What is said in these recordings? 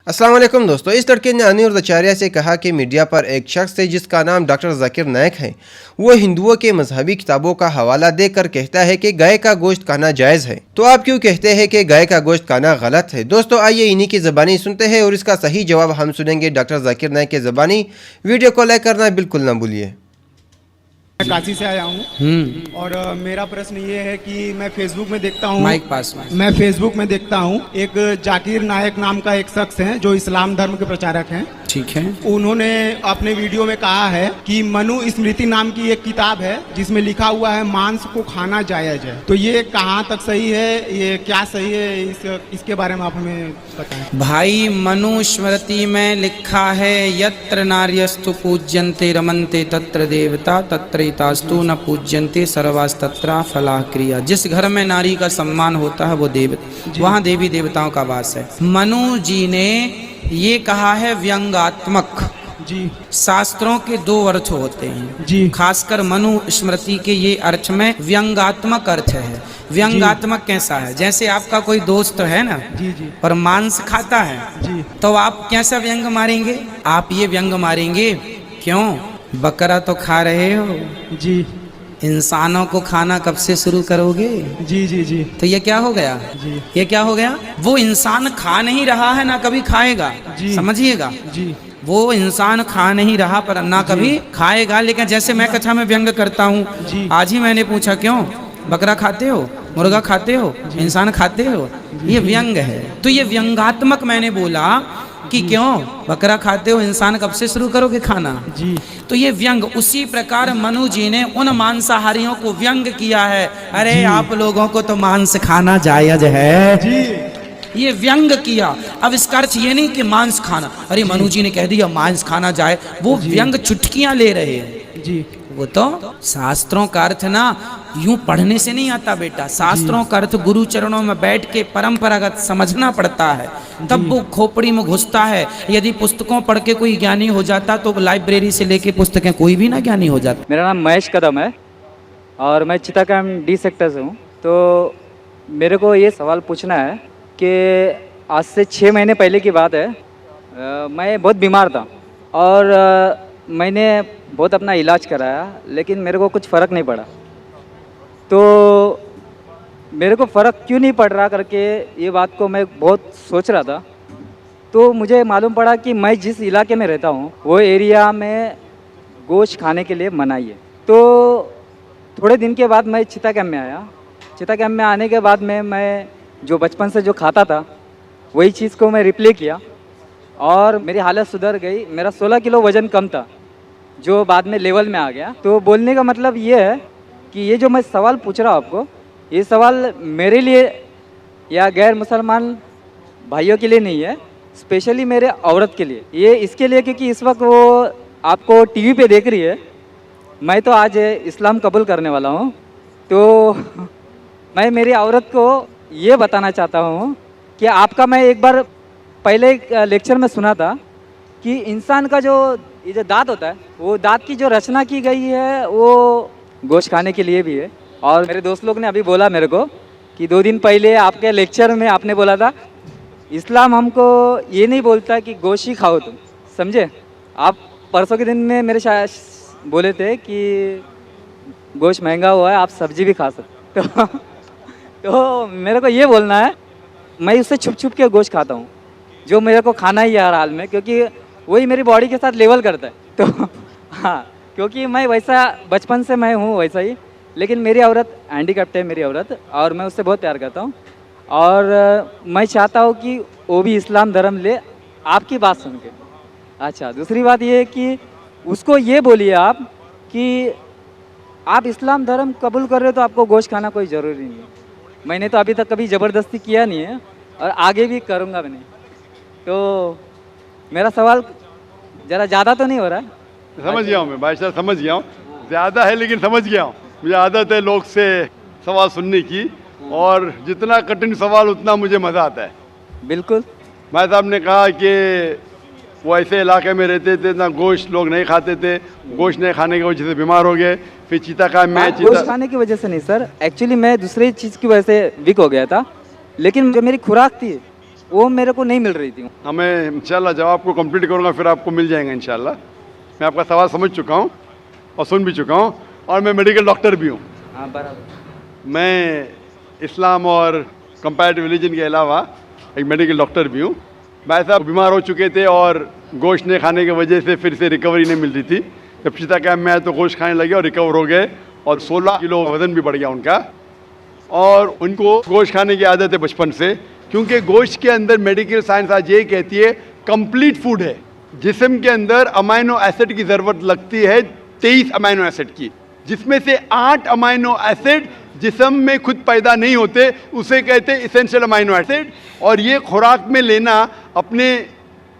अस्सलाम वालेकुम दोस्तों। इस लड़के ने अनिरुद्ध आचार्य से कहा कि मीडिया पर एक शख्स है जिसका नाम डॉक्टर जाकिर नायक है, वो हिंदुओं के मजहबी किताबों का हवाला देकर कहता है कि गाय का गोश्त खाना जायज़ है, तो आप क्यों कहते हैं कि गाय का गोश्त खाना गलत है। दोस्तों आइए इन्हीं की ज़बानी सुनते हैं और इसका सही जवाब हम सुनेंगे डॉक्टर जाकिर नायक की ज़बानी। वीडियो को लाइक करना बिल्कुल ना भूलिए। मैं काशी से आया हूँ और मेरा प्रश्न ये है कि मैं फेसबुक में देखता हूँ मैं फेसबुक में देखता हूँ एक जाकिर नायक नाम का एक शख्स है जो इस्लाम धर्म के प्रचारक हैं। ठीक है। उन्होंने अपने वीडियो में कहा है कि मनु स्मृति नाम की एक किताब है जिसमें लिखा हुआ है मांस को खाना जायज है। तो ये कहाँ तक सही है, ये क्या सही है, इसके बारे में आप हमें बताएं। भाई मनु स्मृति में लिखा है यत्र नार्यस्तु पूज्यन्ते रमन्ते तत्र देवता तत्रैतास्तु न पूज्यन्ते सर्वास्तत्रा फला क्रिया। जिस घर में नारी का सम्मान होता है वो वहाँ देवी देवताओं का वास है। मनु जी ने ये कहा है व्यंगात्मक। जी। शास्त्रों के दो अर्थ होते हैं जी। खासकर मनु स्मृति के ये अर्थ में व्यंगात्मक अर्थ है। व्यंगात्मक कैसा है, जैसे आपका कोई दोस्त है ना जी जी और मांस खाता है जी, तो आप कैसा व्यंग मारेंगे? आप ये व्यंग मारेंगे, क्यों बकरा तो खा रहे हो जी, इंसानों को खाना कब से शुरू करोगे? जी जी जी। तो ये क्या हो गया? जी। ये क्या हो गया? वो इंसान खा नहीं रहा है ना कभी खाएगा। जी। समझिएगा, जी। वो इंसान खा नहीं रहा पर ना कभी खाएगा। लेकिन जैसे मैं कथा में व्यंग करता हूँ, आज ही मैंने पूछा क्यों बकरा खाते हो, मुर्गा खाते हो, इंसान खाते हो, ये व्यंग है। तो ये व्यंगात्मक मैंने बोला कि क्यों बकरा खाते हो, इंसान कब से शुरू करोगे खाना? जी। तो ये व्यंग, उसी प्रकार मनु जी ने उन मांसाहारियों को व्यंग किया है। अरे आप लोगों को तो मांस खाना जायज है जी। ये व्यंग किया। अब इसका अर्थ ये नहीं कि मांस खाना, अरे मनु जी ने कह दिया मांस खाना जाए, वो व्यंग चुटकियां ले रहे हैं जी। वो तो शास्त्रों का अर्थ ना यूं पढ़ने से नहीं आता बेटा। शास्त्रों का अर्थ गुरु चरणों में बैठ के परंपरागत समझना पड़ता है, तब वो खोपड़ी में घुसता है। यदि पुस्तकों पढ़ के कोई ज्ञानी हो जाता तो लाइब्रेरी से लेके पुस्तकें कोई भी ना ज्ञानी हो जाता। मेरा नाम महेश कदम है और मैं चिताकाम डी सेक्टर से हूँ। तो मेरे को ये सवाल पूछना है कि आज से 6 महीने पहले की बात है, मैं बहुत बीमार था और मैंने बहुत अपना इलाज कराया, लेकिन मेरे को कुछ फ़र्क नहीं पड़ा। तो मेरे को फ़र्क क्यों नहीं पड़ रहा करके ये बात को मैं बहुत सोच रहा था। तो मुझे मालूम पड़ा कि मैं जिस इलाके में रहता हूँ वो एरिया में गोश्त खाने के लिए मनाही है। तो थोड़े दिन के बाद मैं चिता कैम्प में आया। चिता कैम्प में आने के बाद में मैं जो बचपन से जो खाता था वही चीज़ को मैं रिप्ले किया और मेरी हालत सुधर गई। मेरा 16 किलो वज़न कम था जो बाद में लेवल में आ गया। तो बोलने का मतलब ये है कि ये जो मैं सवाल पूछ रहा हूँ आपको, ये सवाल मेरे लिए या गैर मुसलमान भाइयों के लिए नहीं है, स्पेशली मेरे औरत के लिए। ये इसके लिए क्योंकि इस वक्त वो आपको टीवी पे देख रही है। मैं तो आज इस्लाम कबूल करने वाला हूँ, तो मैं मेरी औरत को ये बताना चाहता हूँ कि आपका मैं एक बार पहले एक लेक्चर में सुना था कि इंसान का जो ये जो दांत होता है वो दांत की जो रचना की गई है वो गोश्त खाने के लिए भी है। और मेरे दोस्त लोग ने अभी बोला मेरे को कि 2 दिन पहले आपके लेक्चर में आपने बोला था इस्लाम हमको ये नहीं बोलता कि गोश्त ही खाओ तुम, समझे? आप परसों के दिन में मेरे शायद बोले थे कि गोश्त महंगा हुआ है, आप सब्जी भी खा सकते हो। तो मेरे को ये बोलना है, मैं उससे छुप छुप के गोश्त खाता हूँ जो मेरे को खाना ही है हर हाल में, क्योंकि वही मेरी बॉडी के साथ लेवल करता है। तो हाँ, क्योंकि मैं वैसा बचपन से मैं हूँ वैसा ही, लेकिन मेरी औरत हैंडीकैप्ट है मेरी औरत, और मैं उससे बहुत प्यार करता हूँ और मैं चाहता हूँ कि वो भी इस्लाम धर्म ले आपकी बात सुन के। अच्छा, दूसरी बात ये है कि उसको ये बोलिए आप कि आप इस्लाम धर्म कबूल कर रहे हो तो आपको गोश्त खाना कोई ज़रूरी नहीं है। मैंने तो अभी तक कभी ज़बरदस्ती किया नहीं है और आगे भी करूँगा भी नहीं। तो मेरा सवाल ज़रा ज़्यादा तो नहीं हो रहा है? समझ गया हूँ मैं भाई साहब, समझ गया हूँ। ज़्यादा है लेकिन समझ गया हूँ। मुझे आदत है लोग से सवाल सुनने की, और जितना कठिन सवाल उतना मुझे मज़ा आता है। बिल्कुल। भाई साहब ने कहा कि वो ऐसे इलाके में रहते थे ना गोश्त लोग नहीं खाते थे, गोश्त नहीं खाने की वजह से बीमार हो गए, फिर चीता का मैं गोश्त खाने की वजह से नहीं सर, एक्चुअली मैं दूसरी चीज़ की वजह से वीक हो गया था। लेकिन जो मेरी खुराक थी वो मेरे को नहीं मिल रही थी। हमें इंशाल्लाह जवाब को कंप्लीट करूँगा, फिर आपको मिल जाएगा इंशाल्लाह। मैं आपका सवाल समझ चुका हूँ और सुन भी चुका हूँ, और मैं मेडिकल डॉक्टर भी हूँ। हाँ बराबर। मैं इस्लाम और कंपैरेटिव रिलीजन के अलावा एक मेडिकल डॉक्टर भी हूँ। भाई साहब बीमार हो चुके थे और गोश्त नहीं खाने की वजह से फिर से रिकवरी नहीं मिल रही थी। जब चिता कैंप में आए तो गोश्त खाने लगे और रिकवर हो गए, और 16 किलो वज़न भी बढ़ गया उनका। और उनको गोश्त खाने की आदत है बचपन से, क्योंकि गोश्त के अंदर मेडिकल साइंस आज ये कहती है कंप्लीट फूड है। जिस्म के अंदर अमाइनो एसिड की ज़रूरत लगती है 23 अमाइनो एसिड की, जिसमें से 8 अमाइनो एसिड जिस्म में खुद पैदा नहीं होते, उसे कहते हैं इसेंशियल अमाइनो एसिड। और ये खुराक में लेना, अपने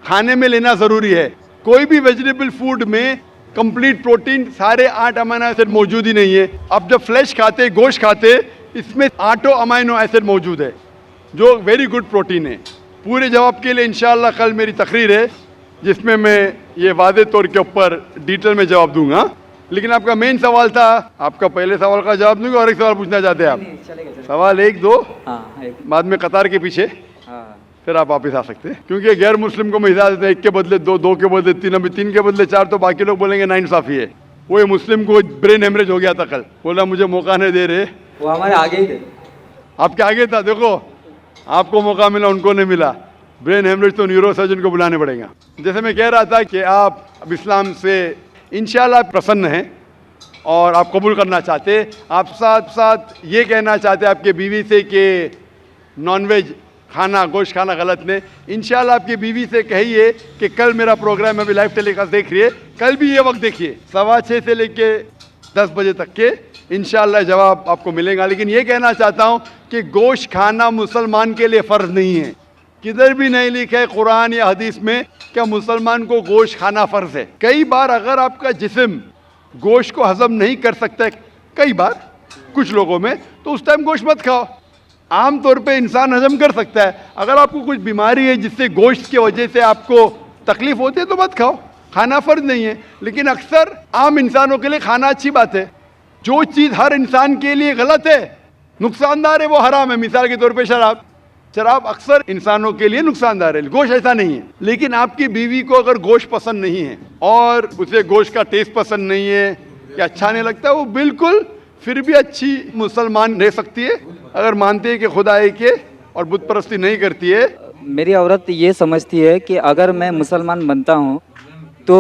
खाने में लेना ज़रूरी है। कोई भी वेजिटेबल फूड में कंप्लीट प्रोटीन सारे 8 अमाइनो एसिड मौजूद ही नहीं है। अब जब फ्लैश खाते, गोश्त खाते, इसमें 8 अमाइनो एसिड मौजूद है जो वेरी गुड प्रोटीन है। पूरे जवाब के लिए इंशाल्लाह कल मेरी तकरीर है जिसमें मैं ये वादे तौर के ऊपर डिटेल में जवाब दूंगा। लेकिन आपका मेन सवाल था, आपका पहले सवाल का जवाब दूंगा और एक सवाल पूछना चाहते हैं आप? सवाल 1 2 बाद में कतार के पीछे, फिर आप वापस आ सकते हैं। क्योंकि गैर मुस्लिम को मैं हिदायत देता हूं 1 के बदले 2, 2 के बदले 3, अभी 3 के बदले 4, तो बाकी लोग बोलेंगे नाइंसाफी है। वो मुस्लिम को ब्रेन हेमरेज हो गया था कल, बोला मुझे मौका नहीं दे रहे। वो हमारे आगे ही थे, आपके आगे था। देखो आपको मौका मिला, उनको नहीं मिला। ब्रेन हेमरेज तो न्यूरो सर्जन को बुलाने पड़ेगा। जैसे मैं कह रहा था कि आप अब इस्लाम से इंशाल्लाह प्रसन्न हैं और आप कबूल करना चाहते। आप साथ साथ ये कहना चाहते आपके बीवी से कि नॉनवेज खाना, गोश्त खाना गलत नहीं। इंशाल्लाह आपकी बीवी से कहिए कि कल मेरा प्रोग्राम अभी लाइव टेलीकास्ट देख रही है, कल भी ये वक्त देखिए 6:15 से लेके 10 बजे तक के, इंशाल्लाह जवाब आपको मिलेगा। लेकिन ये कहना चाहता हूँ कि गोश्त खाना मुसलमान के लिए फ़र्ज नहीं है। किधर भी नहीं लिखा है कुरान या हदीस में क्या मुसलमान को गोश्त खाना फ़र्ज है। कई बार अगर आपका जिस्म गोश्त को हजम नहीं कर सकता है, कई बार कुछ लोगों में, तो उस टाइम गोश्त मत खाओ। आम तौर पे इंसान हजम कर सकता है। अगर आपको कुछ बीमारी है जिससे गोश्त की वजह से आपको तकलीफ होती है तो मत खाओ, खाना फ़र्ज नहीं है। लेकिन अक्सर आम इंसानों के लिए खाना अच्छी बात है। जो चीज़ हर इंसान के लिए गलत है, नुकसानदार है, वो हराम है। मिसाल के तौर पे शराब, शराब अक्सर इंसानों के लिए नुकसानदार है, गोश्त ऐसा नहीं है। लेकिन आपकी बीवी को अगर गोश्त पसंद नहीं है और उसे गोश्त का टेस्ट पसंद नहीं है या अच्छा नहीं लगता, वो बिल्कुल फिर भी अच्छी मुसलमान रह सकती है अगर मानती है कि खुदा एक है और बुत परस्ती नहीं करती है। मेरी औरत ये समझती है कि अगर मैं मुसलमान बनता हूँ तो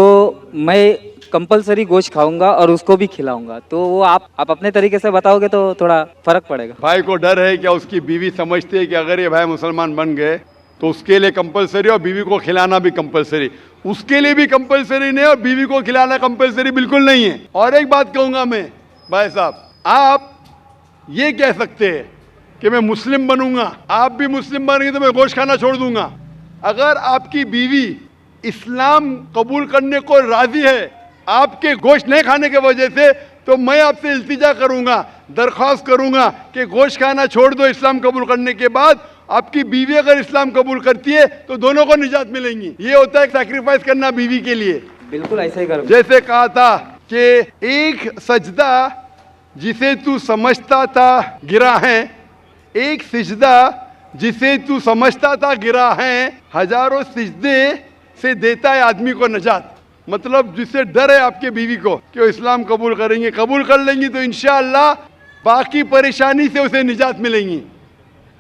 मैं कंपलसरी गोश्त खाऊंगा और उसको भी खिलाऊंगा। तो वो आप अपने तरीके से बताओगे तो थोड़ा फर्क पड़ेगा। भाई को डर है क्या उसकी बीवी समझती है कि अगर ये भाई मुसलमान बन गए तो उसके लिए कंपलसरी और बीवी को खिलाना भी कंपलसरी, उसके लिए भी कंपलसरी नहीं और बीवी को खिलाना कंपलसरी बिल्कुल नहीं है। और एक बात कहूँगा मैं, भाई साहब आप ये कह सकते हैं कि मैं मुस्लिम बनूंगा, आप भी मुस्लिम बनेंगे तो मैं गोश्त खाना छोड़ दूंगा। अगर आपकी बीवी इस्लाम कबूल करने को राजी है आपके गोश्त नहीं खाने की वजह से, तो मैं आपसे इल्तिजा करूंगा, दरख्वास्त करूंगा कि गोश्त खाना छोड़ दो इस्लाम कबूल करने के बाद। आपकी बीवी अगर इस्लाम कबूल करती है तो दोनों को निजात मिलेंगी। ये होता है सैक्रिफाइस करना बीवी के लिए। बिल्कुल ऐसा ही करूंगा। जैसे कहा था कि एक सजदा जिसे तू समझता था गिरा है, एक सिजदा जिसे तू समझता था गिरा है, हजारों सिजदे से देता है आदमी को नजात। मतलब जिससे डर है आपके बीवी को कि वो इस्लाम कबूल करेंगे, कबूल कर लेंगी तो इंशाअल्लाह बाकी परेशानी से उसे निजात मिलेंगी।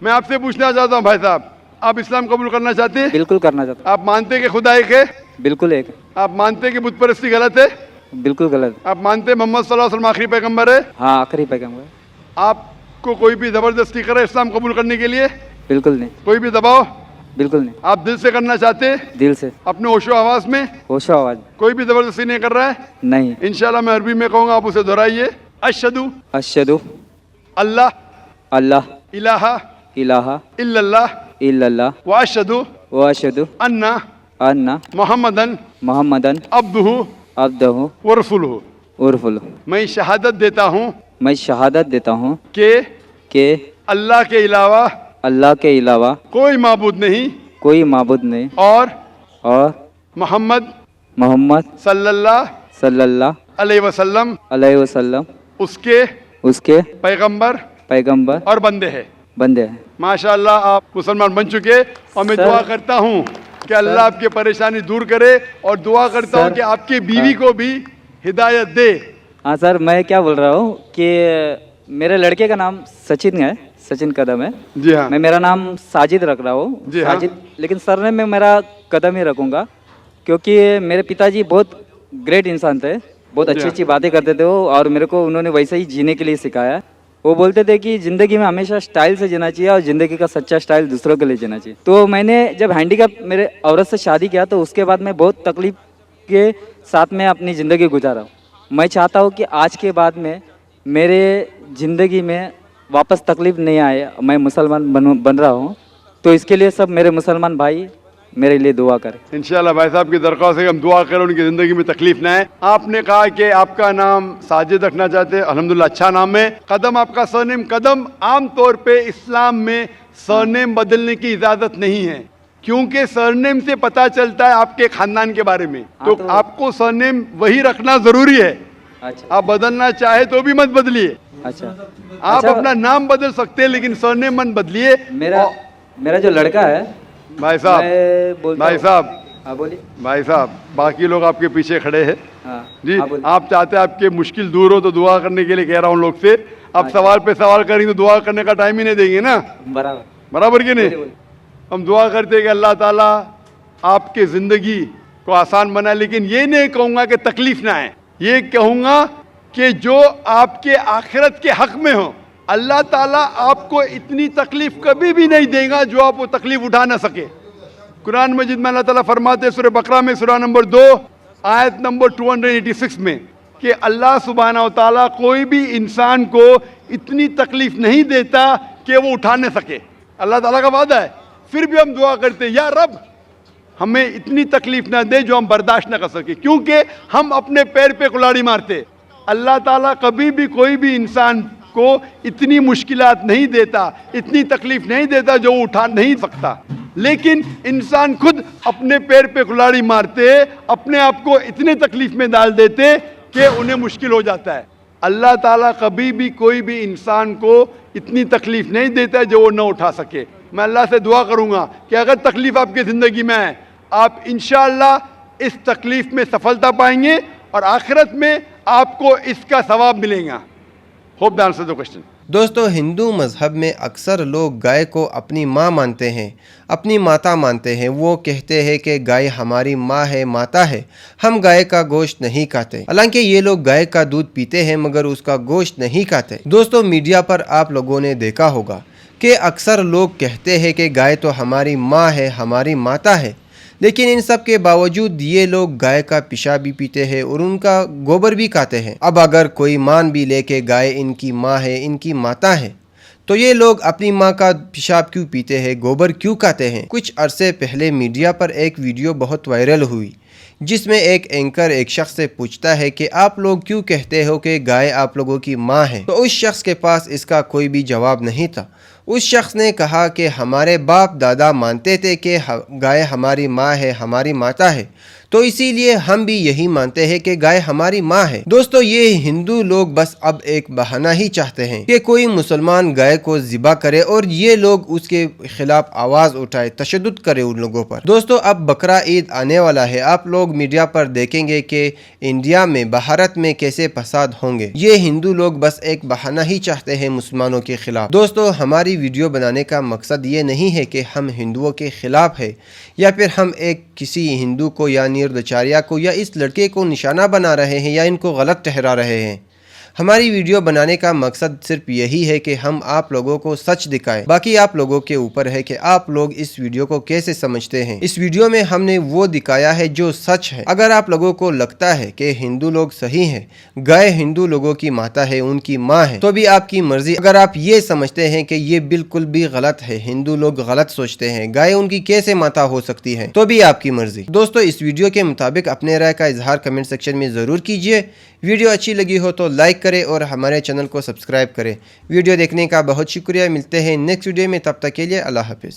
मैं आपसे पूछना चाहता हूँ भाई साहब, आप इस्लाम कबूल करना चाहते हैं? बिल्कुल करना चाहता आप मानते हैं कि खुदा एक है? बिल्कुल एक। आप मानते हैं कि बुत परस्ती गलत है? बिल्कुल गलत। आप मानते हैं मोहम्मद सल्लल्लाहु अलैहि वसल्लम आखिरी पैगंबर है? हाँ आखिरी पैगंबर। आपको कोई भी जबरदस्ती करे इस्लाम कबूल करने के लिए? बिल्कुल नहीं। कोई भी दबाव? बिल्कुल नहीं। आप दिल से करना चाहते हैं? दिल से, अपने होशो आवाज में? होशो आवाज। कोई भी जबरदस्ती नहीं कर रहा है? नहीं। इंशाल्लाह मैं अरबी में कहूँगा, आप उसे दोहराइए। अशहदु अशहदु अल्लाह अल्लाह इलाहा इलाहा इल्लल्लाह इल्लल्लाह व अशहदु व अशहदु अन्ना अन्ना मुहम्मदन मोहम्मदन अब्दुहु अब्दुहु व रसूलुहु। उर्फुल। मैं शहादत देता हूँ मैं शहादत देता हूँ कि अल्लाह के अलावा अल्लाह के अलावा कोई माबूद नहीं, कोई माबूद नहीं, और मोहम्मद सल्लल्लाहु अलैहि वसल्लम अलैहि वसल्लम उसके उसके पैगंबर पैगंबर और बंदे हैं। बंदे हैं। माशाल्लाह आप मुसलमान बन चुके और मैं सर- दुआ करता हूँ कि अल्लाह आपकी परेशानी दूर करे और दुआ करता हूँ सर- कि आपकी बीवी को भी हिदायत दे। हाँ सर, मैं क्या बोल रहा हूँ कि मेरे लड़के का नाम सचिन है, सचिन कदम है। जी हाँ। मैं मेरा नाम साजिद रख रहा हूँ, जी हाँ। साजिद, लेकिन सरनेम में मेरा कदम ही रखूँगा, क्योंकि मेरे पिताजी बहुत ग्रेट इंसान थे, बहुत अच्छी अच्छी बातें करते थे वो, और मेरे को उन्होंने वैसे ही जीने के लिए सिखाया। वो बोलते थे कि ज़िंदगी में हमेशा स्टाइल से जीना चाहिए और ज़िंदगी का सच्चा स्टाइल दूसरों के लिए जीना चाहिए। तो मैंने जब हैंडीकैप मेरे औरत से शादी किया तो उसके बाद मैं बहुत तकलीफ के साथ में अपनी ज़िंदगी गुजारा हूँ। मैं चाहता हूँ कि आज के बाद में मेरे ज़िंदगी में वापस तकलीफ़ नहीं आए। मैं मुसलमान बन रहा हूँ, तो इसके लिए सब मेरे मुसलमान भाई मेरे लिए दुआ करें। इंशाल्लाह भाई साहब की दरख्वास्त है कि हम दुआ करें उनकी ज़िंदगी में तकलीफ ना आए। आपने कहा कि आपका नाम साजिद रखना चाहते हैं, अल्हम्दुलिल्लाह अच्छा नाम है। कदम आपका सरनेम कदम, आम तौर पे इस्लाम में सरनेम बदलने की इजाज़त नहीं है, क्योंकि सरनेम से पता चलता है आपके खानदान के बारे में। तो आपको सरनेम वही रखना ज़रूरी है। अच्छा आप बदलना चाहे तो भी मत बदलिए। अच्छा, आप अपना नाम बदल सकते हैं लेकिन सरनेम मत बदलिए। मेरा जो लड़का है भाई साहब, मैं बोलता भाई हूँ- साहब, हाँ बोलिए। भाई साहब, बाकी लोग आपके पीछे खड़े हैं हाँ जी। हाँ, बोलिए। आप चाहते हैं आपके मुश्किल दूर हो तो दुआ करने के लिए कह रहा हूँ लोग से। आप सवाल पे सवाल करेंगे तो दुआ करने का टाइम ही नहीं देंगे ना, बराबर। बराबर कि नहीं? बोलिए। हम दुआ करते हैं कि अल्लाह ताला आपके ज़िंदगी को आसान बनाए, लेकिन ये नहीं कहूँगा कि तकलीफ ना आए, ये कहूँगा कि जो आपके आखिरत के हक में हो, अल्लाह ताला आपको इतनी तकलीफ कभी भी नहीं देगा जो आप वो तकलीफ उठा ना सके। कुरान मजीद में अल्लाह ताला फरमाते हैं सूरह बकरा में सूरह नंबर 2 आयत नंबर 286 में कि अल्लाह सुब्हानहू व तआला कोई भी इंसान को इतनी तकलीफ नहीं देता कि वो उठा न सके। अल्लाह ताला का वादा है। फिर भी हम दुआ करते हैं, या रब हमें इतनी तकलीफ ना दे जो हम बर्दाश्त ना कर सके, क्योंकि हम अपने पैर पे कुल्हाड़ी मारते। अल्लाह ताला कभी भी कोई भी इंसान को इतनी मुश्किलात नहीं देता, इतनी तकलीफ नहीं देता जो वो उठा नहीं सकता, लेकिन इंसान खुद अपने पैर पे कुल्हाड़ी मारते, अपने आप को इतने तकलीफ में डाल देते कि उन्हें मुश्किल हो जाता है। अल्लाह ताला कभी भी कोई भी इंसान को इतनी तकलीफ नहीं देता जो वो न उठा सके। मैं अल्लाह से दुआ करूँगा कि अगर तकलीफ आपकी ज़िंदगी में है, आप इंशाअल्लाह इस तकलीफ में सफलता पाएंगे और आखिरत में आपको इसका सवाब मिलेगा। Hope the answer the question. दोस्तों, हिंदू मज़हब में अक्सर लोग गाय को अपनी माँ मानते हैं, अपनी माता मानते हैं। वो कहते हैं कि गाय हमारी माँ है, माता है, हम गाय का गोश्त नहीं खाते। हालांकि ये लोग गाय का दूध पीते हैं मगर उसका गोश्त नहीं खाते। दोस्तों, मीडिया पर आप लोगों ने देखा होगा कि अक्सर लोग कहते हैं कि गाय तो हमारी माँ है, हमारी माता है, लेकिन इन सब के बावजूद ये लोग गाय का पेशाब भी पीते हैं और उनका गोबर भी खाते हैं। अब अगर कोई मान भी ले के गाय इनकी माँ है, इनकी माता है, तो ये लोग अपनी माँ का पेशाब क्यों पीते हैं, गोबर क्यों खाते हैं? कुछ अरसे पहले मीडिया पर एक वीडियो बहुत वायरल हुई जिसमें एक एंकर एक शख्स से पूछता है कि आप लोग क्यों कहते हो कि गाय आप लोगों की माँ है। तो उस शख्स के पास इसका कोई भी जवाब नहीं था। उस शख्स ने कहा कि हमारे बाप दादा मानते थे कि गाय हमारी माँ है, हमारी माता है, तो इसीलिए हम भी यही मानते हैं कि गाय हमारी माँ है। दोस्तों, ये हिंदू लोग बस अब एक बहाना ही चाहते हैं कि कोई मुसलमान गाय को ज़िबा करे और ये लोग उसके खिलाफ आवाज़ उठाए, तशद्दुद करे उन लोगों पर। दोस्तों, अब बकरा ईद आने वाला है। आप लोग मीडिया पर देखेंगे कि इंडिया में, भारत में कैसे फसाद होंगे। ये हिंदू लोग बस एक बहाना ही चाहते हैं मुसलमानों के खिलाफ। दोस्तों, हमारी वीडियो बनाने का मकसद ये नहीं है कि हम हिंदुओं के खिलाफ है या फिर हम एक किसी हिंदू को या नीरदचार्या को या इस लड़के को निशाना बना रहे हैं या इनको गलत ठहरा रहे हैं। हमारी वीडियो बनाने का मकसद सिर्फ यही है कि हम आप लोगों को सच दिखाएं। बाकी आप लोगों के ऊपर है कि आप लोग इस वीडियो को कैसे समझते हैं। इस वीडियो में हमने वो दिखाया है जो सच है। अगर आप लोगों को लगता है कि हिंदू लोग सही हैं, गाय हिंदू लोगों की माता है, उनकी माँ है, तो भी आपकी मर्जी। अगर आप ये समझते हैं कि ये बिल्कुल भी गलत है, हिंदू लोग गलत सोचते हैं, गाय उनकी कैसे माता हो सकती है, तो भी आपकी मर्जी। दोस्तों, इस वीडियो के मुताबिक अपने राय का इजहार कमेंट सेक्शन में ज़रूर कीजिए। वीडियो अच्छी लगी हो तो लाइक करें और हमारे चैनल को सब्सक्राइब करें। वीडियो देखने का बहुत शुक्रिया। मिलते हैं नेक्स्ट वीडियो में, तब तक के लिए अल्लाह हाफिज़।